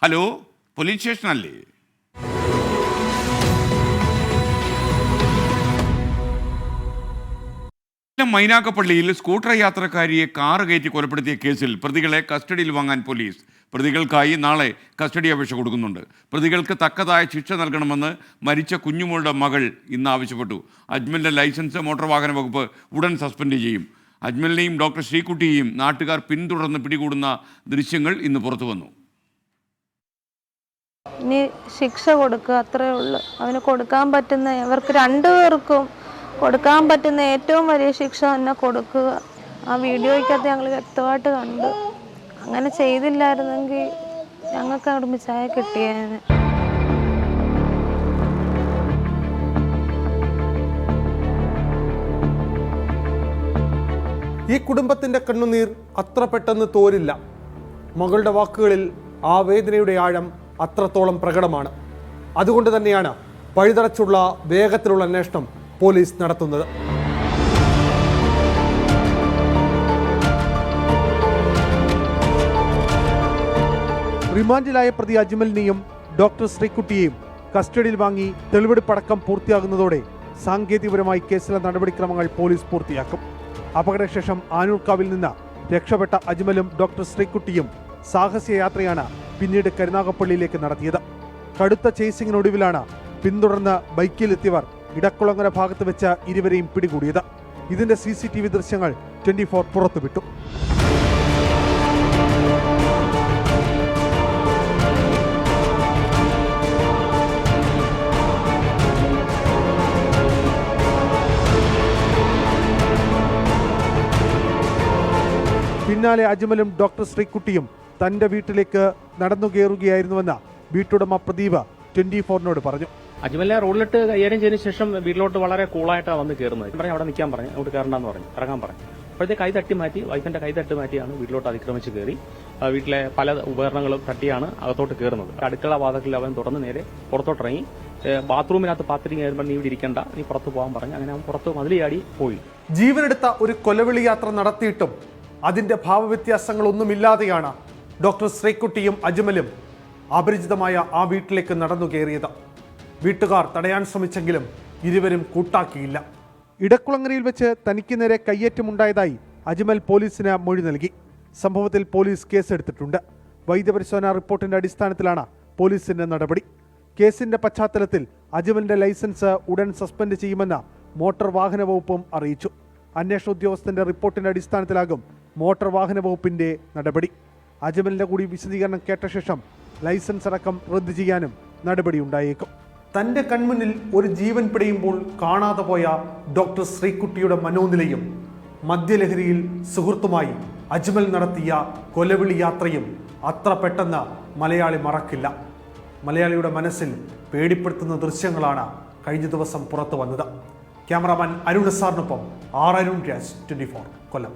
Hello, police സ്റ്റേഷനല്ലേ? മൈനാക്കപ്പള്ളിയിൽ scooter യാത്രക്കാരിയെ കാറ് കയറ്റി കൊലപ്പെടുത്തിയ കേസിൽ പ്രതികളെ കസ്റ്റഡിയിൽ വാങ്ങാൻ പോലീസ്. പ്രതികൾക്കായി നാളെ കസ്റ്റഡി അപേക്ഷ കൊടുക്കുന്നുണ്ട്. പ്രതികൾക്ക് തക്കതായ ശിക്ഷ നൽകണമെന്ന് മരിച്ച കുഞ്ഞുമോളുടെ മകൾ ഇന്ന് ആവശ്യപ്പെട്ടു. അജ്മലിൻ്റെ ലൈസൻസ് മോട്ടോർ വാഹന വകുപ്പ് ഉടൻ സസ്പെൻഡ് ചെയ്യും. അജ്മലിനെയും ഡോക്ടർ ശ്രീകുട്ടിയെയും നാട്ടുകാർ പിന്തുടർന്ന് പിടികൂടുന്ന ദൃശ്യങ്ങൾ ഇന്ന് പുറത്തു വന്നു. ഇനി ശിക്ഷ കൊടുക്കുക, അത്രയേ ഉള്ളൂ. അവന് കൊടുക്കാൻ പറ്റുന്ന, ഇവർക്ക് രണ്ടുപേർക്കും കൊടുക്കാൻ പറ്റുന്ന ഏറ്റവും വലിയ ശിക്ഷ തന്നെ കൊടുക്കുക. ആ വീഡിയോയ്ക്കകത്ത് ഞങ്ങൾ വ്യക്തമായിട്ട് കണ്ടു. അങ്ങനെ ചെയ്തില്ലായിരുന്നെങ്കിൽ ഞങ്ങൾക്ക് അവിടെ ചായ കിട്ടിയേനെ. ഈ കുടുംബത്തിൻ്റെ കണ്ണുനീർ അത്ര പെട്ടെന്ന് തോരില്ല. മകളുടെ വാക്കുകളിൽ ആ വേദനയുടെ ആഴം അത്രത്തോളം പ്രകടമാണ്. അതുകൊണ്ട് തന്നെയാണ് വഴിതടച്ചുള്ള വേഗത്തിലുള്ള അന്വേഷണം പോലീസ് നടത്തുന്നത്. റിമാൻഡിലായ പ്രതി അജ്മലിനെയും ഡോക്ടർ ശ്രീകുട്ടിയെയും കസ്റ്റഡിയിൽ വാങ്ങി തെളിവെടുപ്പടക്കം പൂർത്തിയാകുന്നതോടെ സാങ്കേതികപരമായി കേസിലെ നടപടിക്രമങ്ങൾ പോലീസ് പൂർത്തിയാക്കും. അപകടശേഷം ആനൂർക്കാവിൽ നിന്ന് രക്ഷപ്പെട്ട അജ്മലും ഡോക്ടർ ശ്രീകുട്ടിയും സാഹസയാത്രയാണ് പിന്നീട് കരുനാഗപ്പള്ളിയിലേക്ക് നടത്തിയത്. കടുത്ത ചേസിങ്ങിനൊടുവിലാണ് പിന്തുടർന്ന് ബൈക്കിലെത്തിയവർ ഇടക്കുളങ്ങര ഭാഗത്ത് വെച്ച് ഇരുവരെയും പിടികൂടിയത്. ഇതിന്റെ CCTV ദൃശ്യങ്ങൾ 24 പുറത്തുവിട്ടു. പിന്നാലെ അജ്മലും ഡോക്ടർ ശ്രീകുട്ടിയും തന്റെ വീട്ടിലേക്ക് നടന്നു കയറുകയായിരുന്നുവെന്ന് വീട്ടുടമ പ്രദീപ് 24-നോട് പറഞ്ഞു. അജ്മലിനെ റോഡിലിട്ട് കൈകാര്യം ചെയ്തതിനു ശേഷം വീട്ടിലോട്ട് വളരെ കൂളായിട്ടാണ് വന്ന് കയറുന്നത്. പറഞ്ഞു അവിടെ നിൽക്കാൻ പറഞ്ഞു, അവിടെ കയറണ്ടെന്ന് പറഞ്ഞു, ഇറങ്ങാൻ പറഞ്ഞു. അപ്പോഴത്തെ കൈ തട്ടി മാറ്റി, വൈഫിന്റെ കൈ തട്ടി മാറ്റിയാണ് വീട്ടിലോട്ട് അതിക്രമിച്ച് കയറി. വീട്ടിലെ പല ഉപകരണങ്ങളും തട്ടിയാണ് അകത്തോട്ട് കയറുന്നത്. അടുക്കള വാതിൽക്കൽ അവൻ തുറന്ന് നേരെ പുറത്തോട്ടിറങ്ങി. ബാത്റൂമിനകത്ത് പാത്രം കയറുമ്പോൾ നീ ഇവിടെ ഇരിക്കണ്ട, നീ പുറത്ത് പോകാൻ പറഞ്ഞു. അങ്ങനെ അവൻ പുറത്ത് മതിലിയാടി പോയി. ജീവനെടുത്ത ഒരു കൊലവിളി യാത്ര നടത്തിയിട്ടും അതിന്റെ ഭാവവ്യത്യാസങ്ങളൊന്നുമില്ലാതെയാണ് ഡോക്ടർ ശ്രീകുട്ടിയും അജ്മലും അപരിചിതമായ ആ വീട്ടിലേക്ക് നടന്നു കയറിയത്. വീട്ടുകാർ തടയാൻ ശ്രമിച്ചെങ്കിലും ഇരുവരും കൂട്ടാക്കിയില്ല. ഇടക്കുളങ്ങരയിൽ വെച്ച് തനിക്ക് നേരെ കയ്യേറ്റമുണ്ടായതായി അജ്മൽ പോലീസിന് മൊഴി നൽകി. സംഭവത്തിൽ പോലീസ് കേസെടുത്തിട്ടുണ്ട്. വൈദ്യപരിശോധനാ റിപ്പോർട്ടിന്റെ അടിസ്ഥാനത്തിലാണ് പോലീസിന്റെ നടപടി. കേസിന്റെ പശ്ചാത്തലത്തിൽ അജ്മലിന്റെ ലൈസൻസ് ഉടൻ സസ്പെൻഡ് ചെയ്യുമെന്ന് മോട്ടോർ വാഹന വകുപ്പും അറിയിച്ചു. അന്വേഷണ ഉദ്യോഗസ്ഥന്റെ റിപ്പോർട്ടിന്റെ അടിസ്ഥാനത്തിലാകും മോട്ടോർ വാഹന വകുപ്പിന്റെ നടപടി. അജ്മലിന്റെ കൂടി വിശദീകരണം കേട്ട ശേഷം ലൈസൻസ് അടക്കം റദ്ദു ചെയ്യാനും നടപടിയുണ്ടായേക്കും. തൻ്റെ കൺമുന്നിൽ ഒരു ജീവൻ പിടയുമ്പോൾ കാണാതെ പോയ ഡോക്ടർ ശ്രീകുട്ടിയുടെ മനോനിലയും മദ്യലഹരിയിൽ സുഹൃത്തുമായി അജ്മൽ നടത്തിയ കൊലവിളി യാത്രയും അത്ര പെട്ടെന്ന് മലയാളി മറക്കില്ല. മലയാളിയുടെ മനസ്സിൽ പേടിപ്പെടുത്തുന്ന ദൃശ്യങ്ങളാണ് കഴിഞ്ഞ ദിവസം പുറത്തു വന്നത്. ക്യാമറാമാൻ അരുൺ സാറിനൊപ്പം അരുൺ രാജ്, 24 കൊല്ലം.